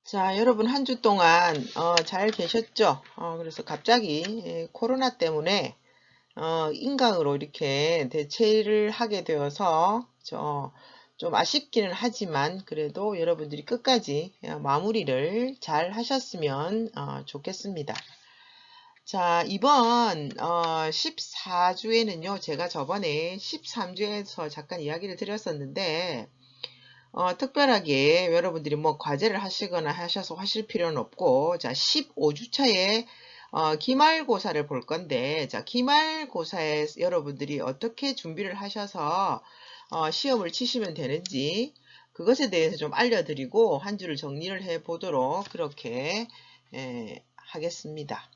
자, 여러분 한 주 동안 잘 계셨죠? 그래서 갑자기 코로나 때문에 인강으로 이렇게 대체를 하게 되어서 좀 아쉽기는 하지만 그래도 여러분들이 끝까지 마무리를 잘 하셨으면 좋겠습니다. 자, 이번 14주에는요, 제가 저번에 13주에서 잠깐 이야기를 드렸었는데 특별하게 여러분들이 뭐 과제를 하시거나 하셔서 하실 필요는 없고, 자, 15주차에 기말고사를 볼 건데, 자, 기말고사에 여러분들이 어떻게 준비를 하셔서 시험을 치시면 되는지 그것에 대해서 좀 알려드리고 한 주를 정리를 해 보도록 그렇게 하겠습니다.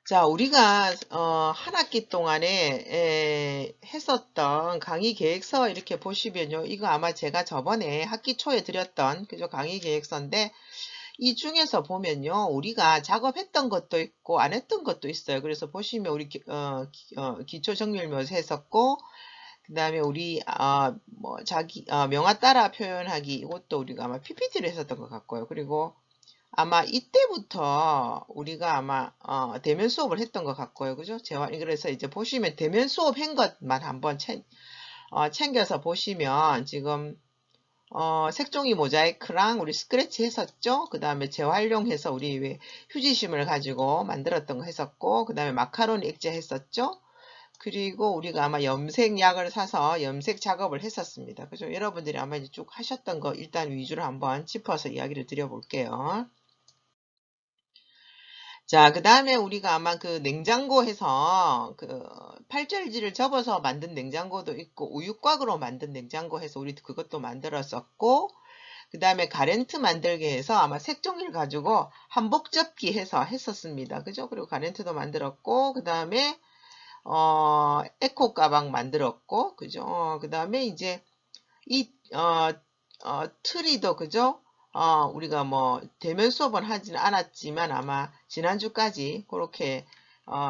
자, 우리가 한 학기 동안에 했었던 강의 계획서 이렇게 보시면요. 이거 아마 제가 저번에 학기 초에 드렸던 그죠 강의 계획서인데 이 중에서 보면요. 우리가 작업했던 것도 있고 안 했던 것도 있어요. 그래서 보시면 우리 기초 정렬묘사 했었고 그 다음에 우리 뭐 자기 명화 따라 표현하기 이것도 우리가 아마 PPT로 했었던 것 같고요. 그리고 아마 이때부터 우리가 아마 대면 수업을 했던 것 같고요. 그죠? 그래서 이제 보시면 대면 수업 한 것만 한번 챙겨서 보시면 지금 색종이 모자이크랑 우리 스크래치 했었죠? 그 다음에 재활용해서 우리 왜 휴지심을 가지고 만들었던 거 했었고 그 다음에 마카로니 액체 했었죠? 그리고 우리가 아마 염색약을 사서 염색 작업을 했었습니다. 그죠? 여러분들이 아마 이제 쭉 하셨던 거 일단 위주로 한번 짚어서 이야기를 드려볼게요. 자, 그 다음에 우리가 아마 그 냉장고에서 그 팔절지를 접어서 만든 냉장고도 있고 우유곽으로 만든 냉장고 해서 우리 그것도 만들었었고 그 다음에 가렌트 만들기 해서 아마 색종이를 가지고 한복 접기 해서 했었습니다. 그죠? 그리고 가렌트도 만들었고 그 다음에 에코 가방 만들었고 그죠? 그 다음에 이제 이 트리도 그죠? 우리가 뭐 대면 수업은 하지는 않았지만 아마 지난주까지 그렇게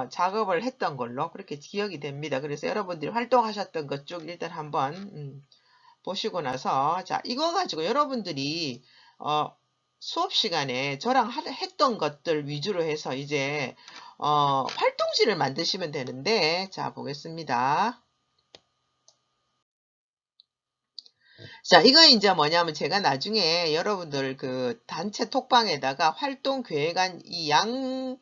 작업을 했던 걸로 그렇게 기억이 됩니다. 그래서 여러분들이 활동하셨던 것 쭉 일단 한번 보시고 나서 자 이거 가지고 여러분들이 수업 시간에 저랑 했던 것들 위주로 해서 이제 활동지를 만드시면 되는데 자 보겠습니다. 자, 이거 이제 뭐냐면 제가 나중에 여러분들 그 단체 톡방에다가 활동 계획안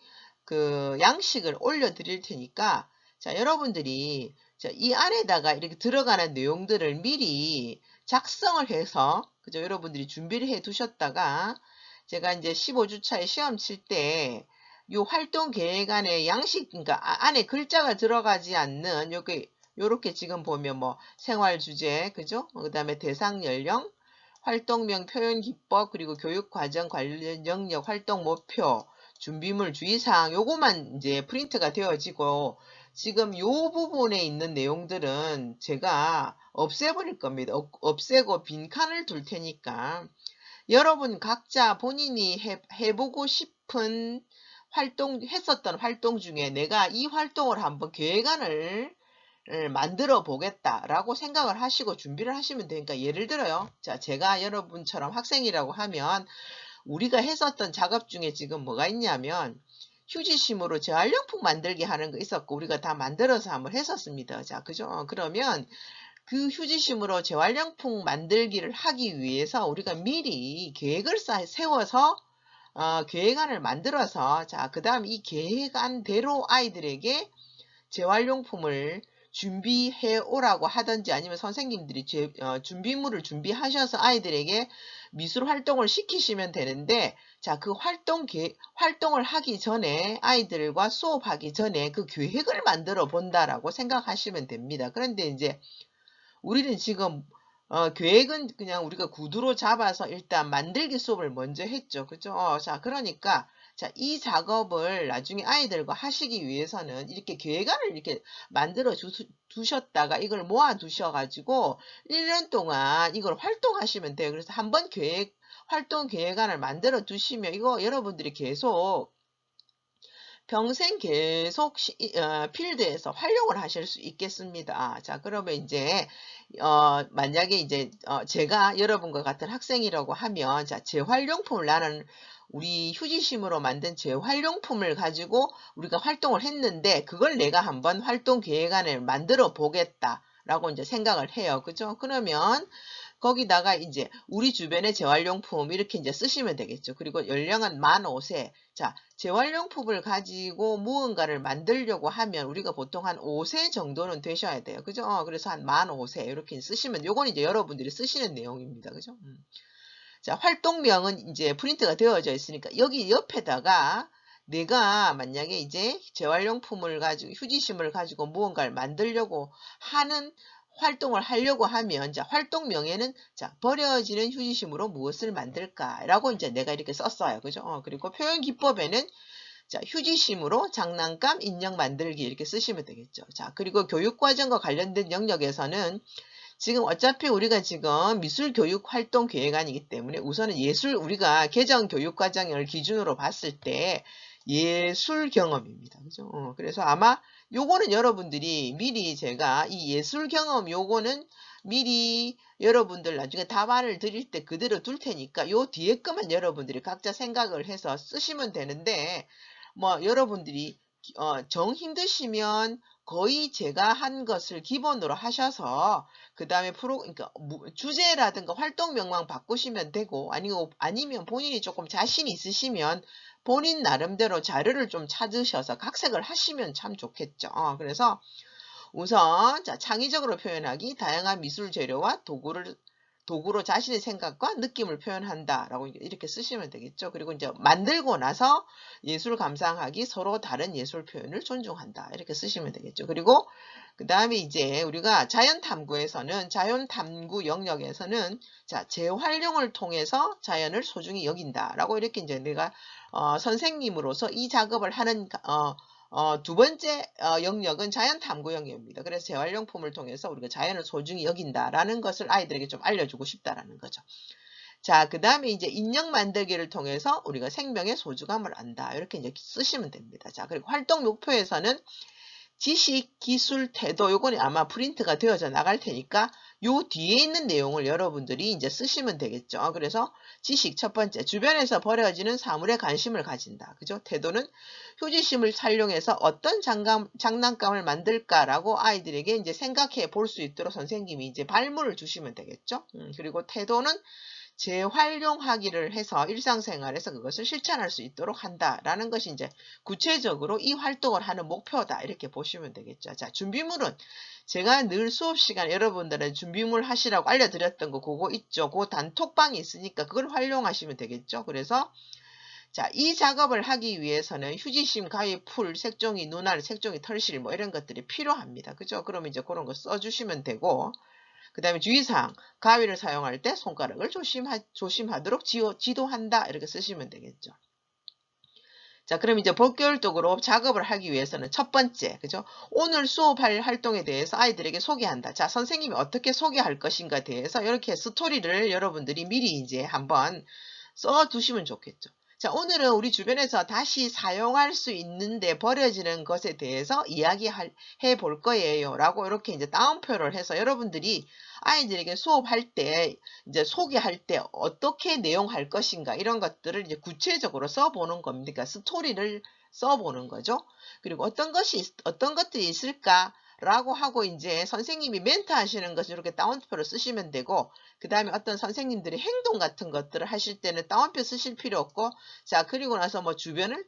그 양식을 올려드릴 테니까 자, 여러분들이 자, 이 안에다가 이렇게 들어가는 내용들을 미리 작성을 해서 그죠? 여러분들이 준비를 해 두셨다가 제가 이제 15주차에 시험 칠 때 이 활동 계획안에 양식, 그러니까 안에 글자가 들어가지 않는 요렇게 지금 보면 뭐 생활 주제, 그죠? 그 다음에 대상 연령, 활동명 표현 기법, 그리고 교육 과정 관련 영역, 활동 목표, 준비물 주의사항, 요거만 이제 프린트가 되어지고, 지금 요 부분에 있는 내용들은 제가 없애버릴 겁니다. 없애고 빈칸을 둘 테니까, 여러분 각자 본인이 해보고 싶은 했었던 활동 중에 내가 이 활동을 한번 계획안을 만들어 보겠다라고 생각을 하시고 준비를 하시면 되니까 예를 들어요. 자, 제가 여러분처럼 학생이라고 하면 우리가 했었던 작업 중에 지금 뭐가 있냐면 휴지심으로 재활용품 만들기 하는 거 있었고 우리가 다 만들어서 한번 했었습니다. 자, 그죠? 그러면 그 휴지심으로 재활용품 만들기를 하기 위해서 우리가 미리 계획을 세워서 계획안을 만들어서 자, 그 다음 이 계획안대로 아이들에게 재활용품을 준비해 오라고 하든지 아니면 선생님들이 준비물을 준비하셔서 아이들에게 미술 활동을 시키시면 되는데 자, 그 활동을 하기 전에 아이들과 수업하기 전에 그 계획을 만들어 본다라고 생각하시면 됩니다. 그런데 이제 우리는 지금 계획은 그냥 우리가 구두로 잡아서 일단 만들기 수업을 먼저 했죠. 그죠? 자, 그러니까 자, 이 작업을 나중에 아이들과 하시기 위해서는 이렇게 계획안을 이렇게 만들어 두셨다가 이걸 모아 두셔가지고 1년 동안 이걸 활동하시면 돼요. 그래서 한번 활동 계획안을 만들어 두시면 이거 여러분들이 계속 평생 계속 필드에서 활용을 하실 수 있겠습니다. 자, 그러면 이제 만약에 이제 제가 여러분과 같은 학생이라고 하면, 자, 재활용품을, 나는 우리 휴지심으로 만든 재활용품을 가지고 우리가 활동을 했는데 그걸 내가 한번 활동 계획안을 만들어 보겠다라고 이제 생각을 해요. 그죠? 그러면 거기다가 이제 우리 주변의 재활용품 이렇게 이제 쓰시면 되겠죠. 그리고 연령은 만 5세. 자, 재활용품을 가지고 무언가를 만들려고 하면 우리가 보통 한 5세 정도는 되셔야 돼요. 그죠? 그래서 한 만 5세 이렇게 쓰시면, 요건 이제 여러분들이 쓰시는 내용입니다. 그죠? 자, 활동명은 이제 프린트가 되어져 있으니까 여기 옆에다가 내가 만약에 이제 재활용품을 가지고, 휴지심을 가지고 무언가를 만들려고 하는, 활동을 하려고 하면, 자, 활동명에는, 자, 버려지는 휴지심으로 무엇을 만들까라고 이제 내가 이렇게 썼어요. 그죠? 그리고 표현 기법에는, 자, 휴지심으로 장난감 인형 만들기 이렇게 쓰시면 되겠죠. 자, 그리고 교육과정과 관련된 영역에서는 지금 어차피 우리가 지금 미술교육활동계획안이기 때문에 우선은 우리가 개정교육과정을 기준으로 봤을 때 예술경험입니다. 그죠? 그래서 아마 요거는 여러분들이 미리, 제가 이 예술경험 요거는 미리 여러분들 나중에 답안을 드릴 때 그대로 둘 테니까 요 뒤에 거만 여러분들이 각자 생각을 해서 쓰시면 되는데, 뭐 여러분들이 정 힘드시면 거의 제가 한 것을 기본으로 하셔서 그 다음에 그러니까 주제라든가 활동명만 바꾸시면 되고, 아니면 본인이 조금 자신 있으시면 본인 나름대로 자료를 좀 찾으셔서 각색을 하시면 참 좋겠죠. 그래서 우선, 자, 창의적으로 표현하기, 다양한 미술 재료와 도구로 자신의 생각과 느낌을 표현한다라고 이렇게 쓰시면 되겠죠. 그리고 이제 만들고 나서 예술 감상하기, 서로 다른 예술 표현을 존중한다, 이렇게 쓰시면 되겠죠. 그리고 그 다음에 이제 우리가 자연 탐구 영역에서는, 자, 재활용을 통해서 자연을 소중히 여긴다라고 이렇게 이제 내가 선생님으로서 이 작업을 하는 두 번째 영역은 자연 탐구 영역입니다. 그래서 재활용품을 통해서 우리가 자연을 소중히 여긴다라는 것을 아이들에게 좀 알려주고 싶다라는 거죠. 자, 그 다음에 이제 인형 만들기를 통해서 우리가 생명의 소중함을 안다, 이렇게 이제 쓰시면 됩니다. 자, 그리고 활동 목표에서는 지식, 기술, 태도, 요거는 아마 프린트가 되어져 나갈 테니까 요 뒤에 있는 내용을 여러분들이 이제 쓰시면 되겠죠. 그래서 지식 첫 번째, 주변에서 버려지는 사물에 관심을 가진다. 그죠? 태도는 휴지심을 활용해서 어떤 장난감을 만들까라고 아이들에게 이제 생각해 볼 수 있도록 선생님이 이제 발문을 주시면 되겠죠. 그리고 태도는 재활용하기를 해서 일상생활에서 그것을 실천할 수 있도록 한다라는 것이 이제 구체적으로 이 활동을 하는 목표다, 이렇게 보시면 되겠죠. 자, 준비물은 제가 늘 수업 시간에 여러분들은 준비물 하시라고 알려드렸던 거 그거 있죠. 그 단톡방이 있으니까 그걸 활용하시면 되겠죠. 그래서 자, 이 작업을 하기 위해서는 휴지심, 가위, 풀, 색종이, 눈알, 색종이, 털실 뭐 이런 것들이 필요합니다. 그죠? 그러면 이제 그런 거 써주시면 되고, 그 다음에 주의사항, 가위를 사용할 때 손가락을 조심하도록 지도한다, 이렇게 쓰시면 되겠죠. 자, 그럼 이제 본격적으로 작업을 하기 위해서는 첫 번째, 그죠? 오늘 수업할 활동에 대해서 아이들에게 소개한다. 자, 선생님이 어떻게 소개할 것인가에 대해서 이렇게 스토리를 여러분들이 미리 이제 한번 써두시면 좋겠죠. 자, 오늘은 우리 주변에서 다시 사용할 수 있는데 버려지는 것에 대해서 이야기해 볼 거예요. 라고 이렇게 이제 따옴표를 해서 여러분들이 아이들에게 수업할 때, 이제 소개할 때 어떻게 내용할 것인가, 이런 것들을 이제 구체적으로 써보는 겁니다. 그러니까 스토리를 써보는 거죠. 그리고 어떤 것들이 있을까? 라고 하고 이제 선생님이 멘트 하시는 것을 이렇게 따옴표로 쓰시면 되고, 그 다음에 어떤 선생님들이 행동 같은 것들을 하실 때는 따옴표 쓰실 필요 없고, 자, 그리고 나서 뭐 주변을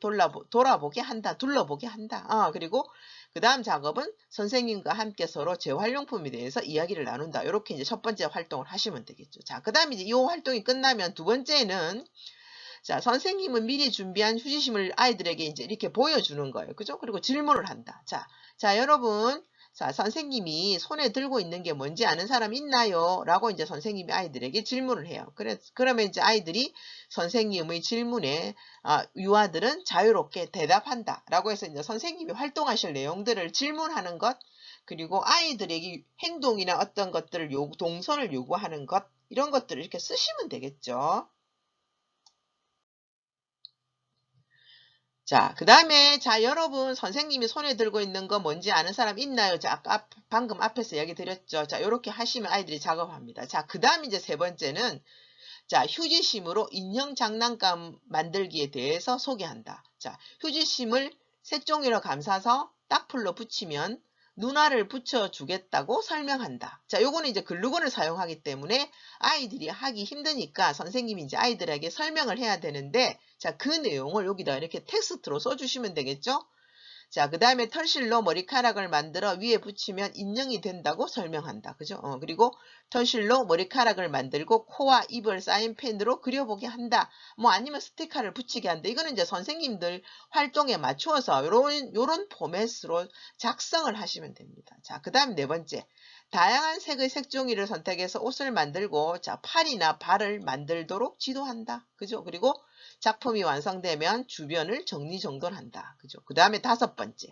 돌아보게 한다, 둘러보게 한다. 그리고 그 다음 작업은 선생님과 함께 서로 재활용품에 대해서 이야기를 나눈다. 이렇게 이제 첫 번째 활동을 하시면 되겠죠. 자, 그 다음에 이제 이 활동이 끝나면 두 번째는, 자, 선생님은 미리 준비한 휴지심을 아이들에게 이제 이렇게 보여주는 거예요. 그죠? 그리고 질문을 한다. 자, 여러분. 자, 선생님이 손에 들고 있는 게 뭔지 아는 사람 있나요? 라고 이제 선생님이 아이들에게 질문을 해요. 그러면 이제 아이들이 선생님의 질문에, 유아들은 자유롭게 대답한다. 라고 해서 이제 선생님이 활동하실 내용들을 질문하는 것, 그리고 아이들에게 행동이나 어떤 것들을 동선을 요구하는 것, 이런 것들을 이렇게 쓰시면 되겠죠. 자, 그 다음에, 자, 여러분, 선생님이 손에 들고 있는 거 뭔지 아는 사람 있나요? 자, 아까, 방금 앞에서 얘기 드렸죠. 자, 요렇게 하시면 아이들이 작업합니다. 자, 그 다음 이제 세 번째는, 자, 휴지심으로 인형 장난감 만들기에 대해서 소개한다. 자, 휴지심을 색종이로 감싸서 딱풀로 붙이면 눈알을 붙여주겠다고 설명한다. 자, 요거는 이제 글루건을 사용하기 때문에 아이들이 하기 힘드니까 선생님이 이제 아이들에게 설명을 해야 되는데, 자, 그 내용을 여기다 이렇게 텍스트로 써주시면 되겠죠? 자, 그 다음에 털실로 머리카락을 만들어 위에 붙이면 인형이 된다고 설명한다. 그죠? 그리고 털실로 머리카락을 만들고 코와 입을 사인펜으로 그려보게 한다. 뭐 아니면 스티커를 붙이게 한다. 이거는 이제 선생님들 활동에 맞추어서 요런 포맷으로 작성을 하시면 됩니다. 자, 그 다음 네 번째. 다양한 색의 색종이를 선택해서 옷을 만들고, 자, 팔이나 발을 만들도록 지도한다. 그죠? 그리고 작품이 완성되면 주변을 정리정돈한다. 그죠? 그 다음에 다섯 번째.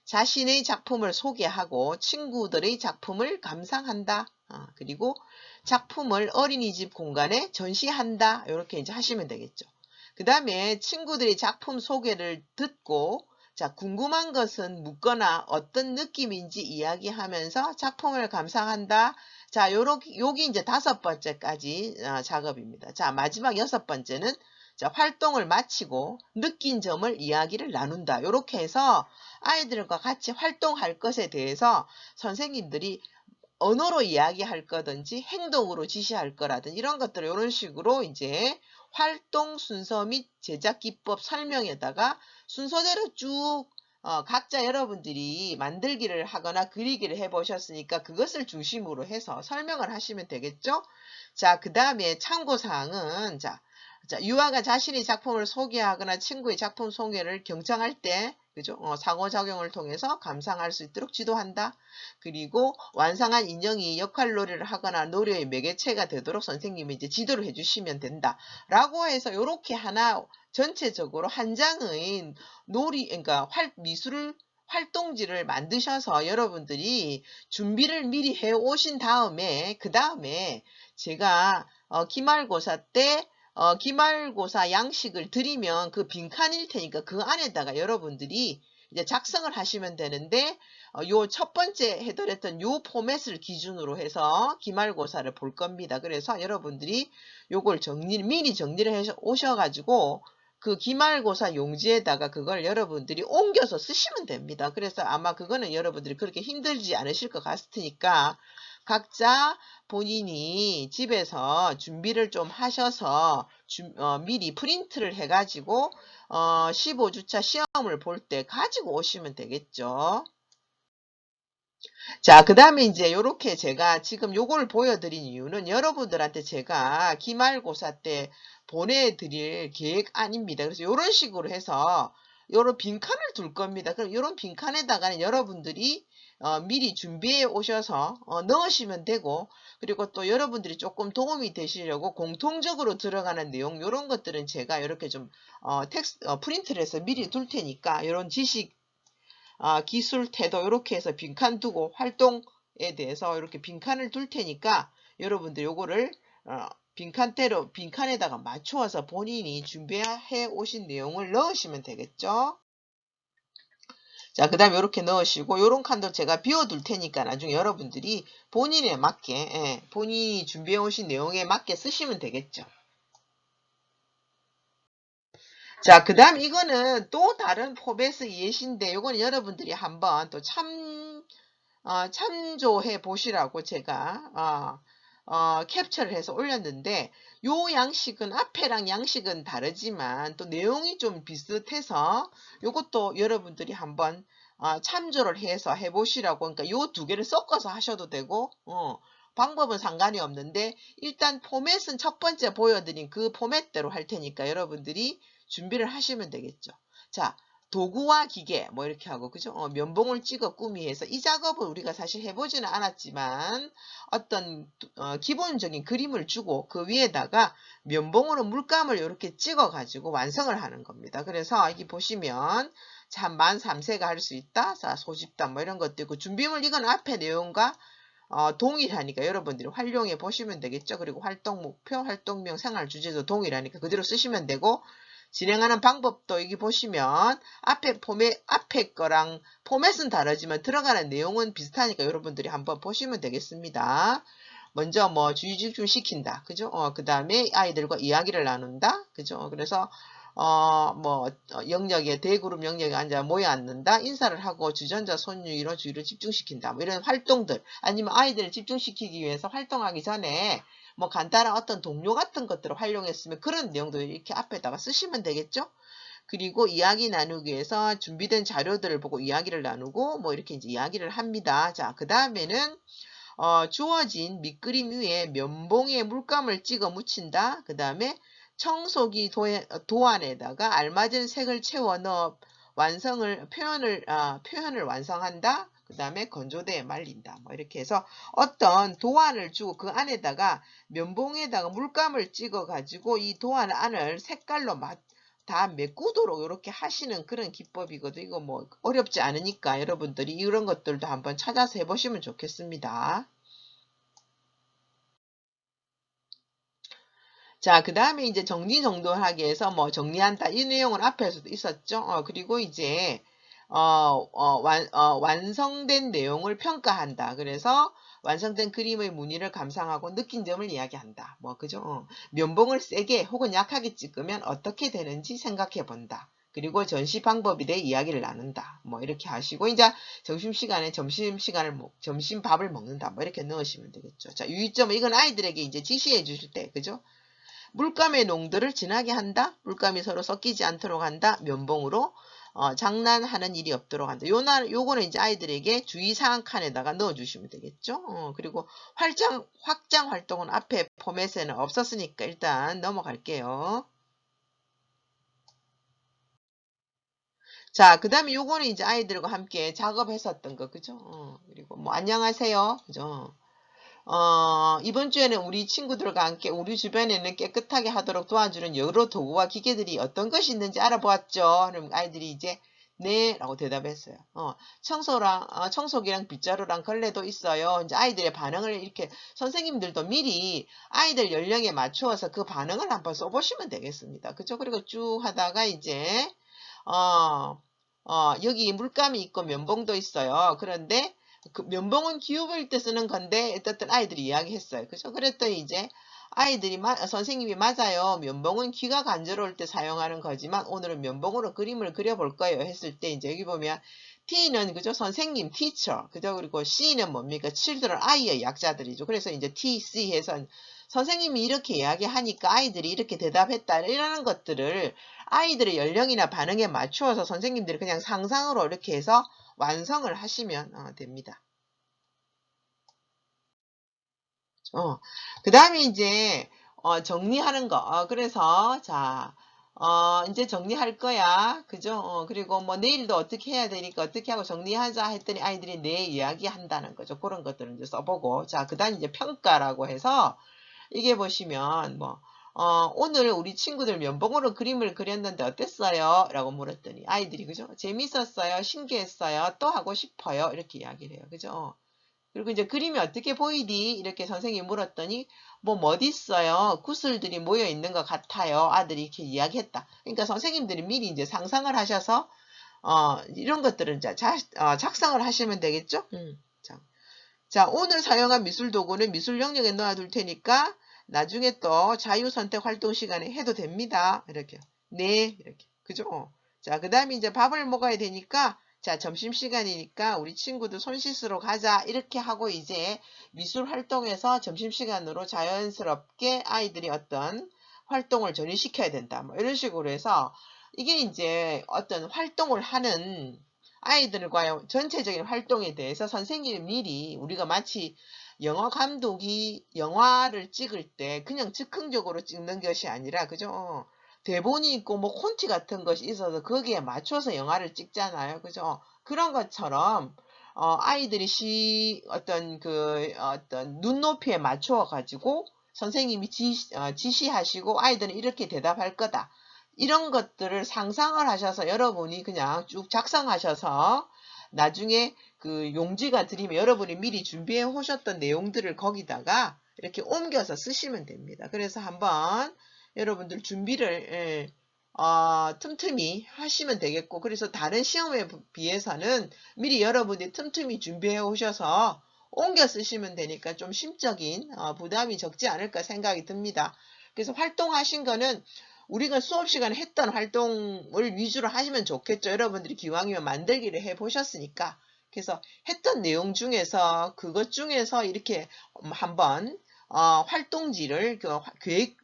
자신의 작품을 소개하고 친구들의 작품을 감상한다. 그리고 작품을 어린이집 공간에 전시한다. 이렇게 이제 하시면 되겠죠. 그 다음에 친구들이 작품 소개를 듣고, 자, 궁금한 것은 묻거나 어떤 느낌인지 이야기하면서 작품을 감상한다. 자, 여기 이제 다섯 번째까지 작업입니다. 자, 마지막 여섯 번째는, 자, 활동을 마치고 느낀 점을 이야기를 나눈다. 이렇게 해서 아이들과 같이 활동할 것에 대해서 선생님들이 언어로 이야기할 거든지 행동으로 지시할 거라든지 이런 것들을 이런 식으로 이제 활동 순서 및 제작 기법 설명에다가 순서대로 쭉 각자 여러분들이 만들기를 하거나 그리기를 해보셨으니까 그것을 중심으로 해서 설명을 하시면 되겠죠? 자, 그 다음에 참고사항은, 자, 유아가 자신의 작품을 소개하거나 친구의 작품 소개를 경청할 때, 그죠? 상호작용을 통해서 감상할 수 있도록 지도한다. 그리고 완성한 인형이 역할놀이를 하거나 놀이의 매개체가 되도록 선생님이 이제 지도를 해주시면 된다. 라고 해서 이렇게 하나 전체적으로 한 장의 그러니까 미술 활동지를 만드셔서 여러분들이 준비를 미리 해 오신 다음에, 그 다음에 제가 기말고사 때 기말고사 양식을 드리면 그 빈칸일 테니까 그 안에다가 여러분들이 이제 작성을 하시면 되는데, 요 첫 번째 해드렸던 요 포맷을 기준으로 해서 기말고사를 볼 겁니다. 그래서 여러분들이 요걸 미리 정리를 해 오셔가지고 그 기말고사 용지에다가 그걸 여러분들이 옮겨서 쓰시면 됩니다. 그래서 아마 그거는 여러분들이 그렇게 힘들지 않으실 것 같으니까 각자 본인이 집에서 준비를 좀 하셔서 미리 프린트를 해가지고 15주차 시험을 볼 때 가지고 오시면 되겠죠. 자, 그 다음에 이제 요렇게 제가 지금 요걸 보여드린 이유는 여러분들한테 제가 기말고사 때 보내드릴 계획 아닙니다. 그래서 요런 식으로 해서 요런 빈칸을 둘 겁니다. 그럼 요런 빈칸에다가는 여러분들이 미리 준비해 오셔서 넣으시면 되고, 그리고 또 여러분들이 조금 도움이 되시려고 공통적으로 들어가는 내용 요런 것들은 제가 이렇게 좀 프린트를 해서 미리 둘 테니까 요런 지식 기술, 태도 이렇게 해서 빈칸 두고 활동에 대해서 이렇게 빈칸을 둘 테니까 여러분들 요거를 빈칸에다가 맞추어서 본인이 준비해 오신 내용을 넣으시면 되겠죠. 자, 그 다음에 이렇게 넣으시고 요런 칸도 제가 비워둘 테니까 나중에 여러분들이 본인에 맞게 본인이 준비해 오신 내용에 맞게 쓰시면 되겠죠. 자, 그 다음 이거는 또 다른 포맷의 예시인데 요거는 여러분들이 한번 또 참조해 보시라고 제가 캡처를 해서 올렸는데, 요 양식은 앞에랑 양식은 다르지만 또 내용이 좀 비슷해서 요것도 여러분들이 한번 참조를 해서 해보시라고. 그러니까 요 두 개를 섞어서 하셔도 되고 방법은 상관이 없는데 일단 포맷은 첫 번째 보여드린 그 포맷대로 할 테니까 여러분들이 준비를 하시면 되겠죠. 자, 도구와 기계 뭐 이렇게 하고, 그죠? 면봉을 찍어 꾸미해서 이 작업을 우리가 사실 해보지는 않았지만 어떤 기본적인 그림을 주고 그 위에다가 면봉으로 물감을 이렇게 찍어 가지고 완성을 하는 겁니다. 그래서 여기 보시면 참 만 3세가 할 수 있다. 자, 소집단 뭐 이런 것도 있고, 준비물 이건 앞에 내용과 동일하니까 여러분들이 활용해 보시면 되겠죠. 그리고 활동 목표, 활동명, 생활 주제도 동일하니까 그대로 쓰시면 되고, 진행하는 방법도 여기 보시면 앞에 거랑 포맷은 다르지만 들어가는 내용은 비슷하니까 여러분들이 한번 보시면 되겠습니다. 먼저 뭐 주의 집중시킨다. 그죠? 그 다음에 아이들과 이야기를 나눈다. 그죠? 그래서 영역에, 대그룹 영역에 앉아 모여 앉는다. 인사를 하고 주전자 손유의로 주의를 집중시킨다. 뭐 이런 활동들. 아니면 아이들을 집중시키기 위해서 활동하기 전에 뭐 간단한 어떤 동료 같은 것들을 활용했으면 그런 내용도 이렇게 앞에다가 쓰시면 되겠죠? 그리고 이야기 나누기 위해서 준비된 자료들을 보고 이야기를 나누고 뭐 이렇게 이제 이야기를 합니다. 자, 그 다음에는 주어진 밑그림 위에 면봉에 물감을 찍어 묻힌다. 그 다음에 청소기 도안에다가 알맞은 색을 채워 넣어 표현을 완성한다. 그 다음에 건조대에 말린다. 뭐 이렇게 해서 어떤 도안을 주고 그 안에다가 면봉에다가 물감을 찍어 가지고 이 도안 안을 색깔로 다 메꾸도록 이렇게 하시는 그런 기법이거든요. 이거 뭐 어렵지 않으니까 여러분들이 이런 것들도 한번 찾아서 해보시면 좋겠습니다. 자, 그 다음에 이제 정리정돈하기 위해서 뭐 정리한다. 이 내용은 앞에서도 있었죠. 그리고 이제, 완성된 내용을 평가한다. 그래서 완성된 그림의 무늬를 감상하고 느낀 점을 이야기한다. 뭐, 그죠? 면봉을 세게 혹은 약하게 찍으면 어떻게 되는지 생각해 본다. 그리고 전시 방법에 대해 이야기를 나눈다. 뭐, 이렇게 하시고, 이제 점심밥을 먹는다. 뭐, 이렇게 넣으시면 되겠죠. 자, 유의점은 이건 아이들에게 이제 지시해 주실 때, 그죠? 물감의 농도를 진하게 한다. 물감이 서로 섞이지 않도록 한다. 면봉으로 장난하는 일이 없도록 한다. 요거는 이제 아이들에게 주의사항 칸에다가 넣어주시면 되겠죠. 그리고 확장 활동은 앞에 포맷에는 없었으니까 일단 넘어갈게요. 자, 그 다음에 요거는 이제 아이들과 함께 작업했었던 거, 그죠? 그리고 뭐, 안녕하세요. 그죠? 이번 주에는 우리 친구들과 함께 우리 주변에는 깨끗하게 하도록 도와주는 여러 도구와 기계들이 어떤 것이 있는지 알아보았죠. 그럼 아이들이 이제 네 라고 대답했어요. 청소기랑 빗자루랑 걸레도 있어요. 이제 아이들의 반응을 이렇게 선생님들도 미리 아이들 연령에 맞추어서 그 반응을 한번 써보시면 되겠습니다. 그죠? 그리고 쭉 하다가 이제 여기 물감이 있고 면봉도 있어요. 그런데 그 면봉은 기울일 때 쓰는 건데 어떤 아이들이 이야기했어요. 그죠? 그랬더니 이제 아이들이 선생님이 맞아요. 면봉은 귀가 간지러울 때 사용하는 거지만 오늘은 면봉으로 그림을 그려볼 거예요. 했을 때 이제 여기 보면 T는 그죠? 선생님, teacher. 그죠? 그리고 C는 뭡니까? children, 아이의 약자들이죠. 그래서 이제 TC 해서 선생님이 이렇게 이야기하니까 아이들이 이렇게 대답했다. 이라는 것들을 아이들의 연령이나 반응에 맞추어서 선생님들이 그냥 상상으로 이렇게 해서 완성을 하시면 됩니다. 그 다음에 이제 정리하는 거. 그래서 자 이제 정리할 거야. 그죠? 그리고 뭐 내일도 어떻게 해야 되니까 어떻게 하고 정리하자 했더니 아이들이 내 이야기 한다는 거죠. 그런 것들을 이제 써보고. 자, 그 다음 이제 평가라고 해서 이게 보시면 뭐 오늘 우리 친구들 면봉으로 그림을 그렸는데 어땠어요? 라고 물었더니 아이들이 그죠? 재밌었어요. 신기했어요. 또 하고 싶어요. 이렇게 이야기를 해요. 그죠? 그리고 이제 그림이 어떻게 보이디? 이렇게 선생님이 물었더니 뭐 멋있어요. 구슬들이 모여 있는 것 같아요. 아들이 이렇게 이야기했다. 그러니까 선생님들이 미리 이제 상상을 하셔서 이런 것들은 이제 작성을 하시면 되겠죠? 자, 오늘 사용한 미술 도구는 미술 영역에 넣어둘 테니까 나중에 또 자유선택 활동 시간에 해도 됩니다. 이렇게. 네, 이렇게. 그죠? 자, 그 다음에 이제 밥을 먹어야 되니까 자, 점심시간이니까 우리 친구들 손 씻으러 가자. 이렇게 하고 이제 미술 활동에서 점심시간으로 자연스럽게 아이들이 어떤 활동을 전이시켜야 된다. 뭐 이런 식으로 해서 이게 이제 어떤 활동을 하는 아이들과의 전체적인 활동에 대해서 선생님이 미리 우리가 마치 영화 감독이 영화를 찍을 때 그냥 즉흥적으로 찍는 것이 아니라 그죠? 대본이 있고 뭐 콘티 같은 것이 있어서 거기에 맞춰서 영화를 찍잖아요. 그죠? 그런 것처럼 아이들이 어떤 눈높이에 맞추어 가지고 선생님이 지시하시고 아이들은 이렇게 대답할 거다. 이런 것들을 상상을 하셔서 여러분이 그냥 쭉 작성하셔서 나중에 그 용지가 드리면 여러분이 미리 준비해 오셨던 내용들을 거기다가 이렇게 옮겨서 쓰시면 됩니다. 그래서 한번 여러분들 준비를 틈틈이 하시면 되겠고, 그래서 다른 시험에 비해서는 미리 여러분이 틈틈이 준비해 오셔서 옮겨 쓰시면 되니까 좀 심적인 부담이 적지 않을까 생각이 듭니다. 그래서 활동하신 거는 우리가 수업 시간에 했던 활동을 위주로 하시면 좋겠죠. 여러분들이 기왕이면 만들기를 해 보셨으니까. 그래서 했던 내용 중에서 그것 중에서 이렇게 한번 활동지를 계획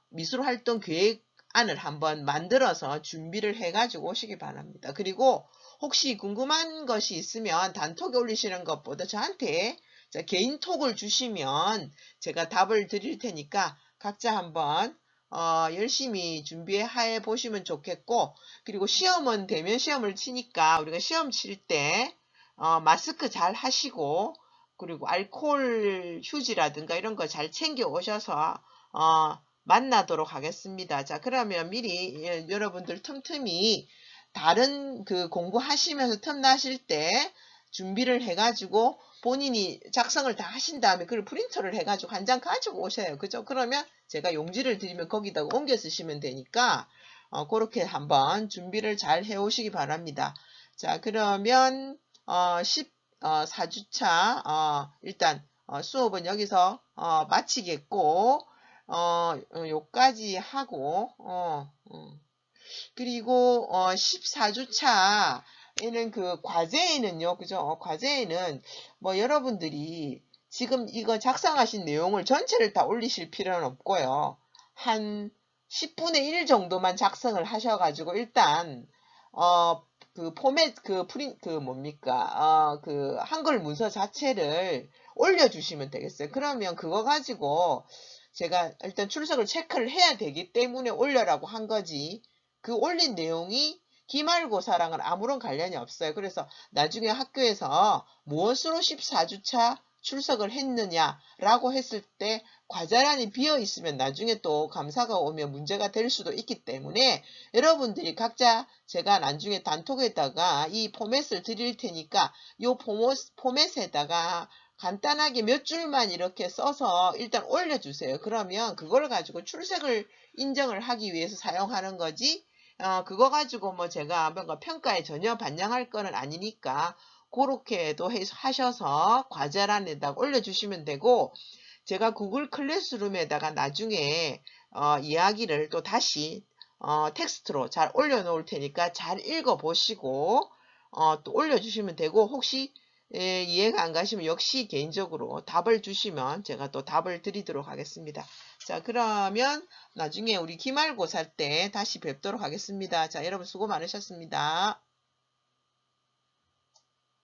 미술 활동 계획안을 한번 만들어서 준비를 해가지고 오시기 바랍니다. 그리고 혹시 궁금한 것이 있으면 단톡에 올리시는 것보다 저한테 개인톡을 주시면 제가 답을 드릴 테니까 각자 한번 열심히 준비해 보시면 좋겠고, 그리고 시험은 대면 시험을 치니까 우리가 시험 칠 때 마스크 잘 하시고, 그리고 알코올 휴지라든가 이런 거 잘 챙겨 오셔서 만나도록 하겠습니다. 자, 그러면 미리 여러분들 틈틈이 다른 그 공부하시면서 틈나실 때 준비를 해가지고 본인이 작성을 다 하신 다음에 그걸 프린터를 해가지고 한 장 가지고 오셔요. 그죠? 그러면 제가 용지를 드리면 거기다가 옮겨 쓰시면 되니까 그렇게 한번 준비를 잘 해 오시기 바랍니다. 자, 그러면 14주차 일단 수업은 여기서 마치겠고, 요까지 하고, 그리고 14주차에는 그 과제에는요, 그죠? 과제에는 뭐 여러분들이 지금 이거 작성하신 내용을 전체를 다 올리실 필요는 없고요. 한 10분의 1 정도만 작성을 하셔가지고 일단 그 포맷 그 뭡니까 그 한글 문서 자체를 올려주시면 되겠어요. 그러면 그거 가지고 제가 일단 출석을 체크를 해야 되기 때문에 올려라고 한 거지, 그 올린 내용이 기말고사랑은 아무런 관련이 없어요. 그래서 나중에 학교에서 무엇으로 14주차 출석을 했느냐라고 했을 때 과제란이 비어 있으면 나중에 또 감사가 오면 문제가 될 수도 있기 때문에 여러분들이 각자 제가 나중에 단톡에다가 이 포맷을 드릴 테니까 이 포맷에다가 간단하게 몇 줄만 이렇게 써서 일단 올려주세요. 그러면 그걸 가지고 출석을 인정을 하기 위해서 사용하는 거지, 그거 가지고 뭐 제가 뭔가 평가에 전혀 반영할 거는 아니니까 그렇게도 하셔서 과제란에다가 올려주시면 되고, 제가 구글 클래스룸에다가 나중에 이야기를 또 다시 텍스트로 잘 올려놓을 테니까 잘 읽어보시고 또 올려주시면 되고, 혹시 이해가 안 가시면 역시 개인적으로 답을 주시면 제가 또 답을 드리도록 하겠습니다. 자, 그러면 나중에 우리 기말고사 때 다시 뵙도록 하겠습니다. 자, 여러분 수고 많으셨습니다.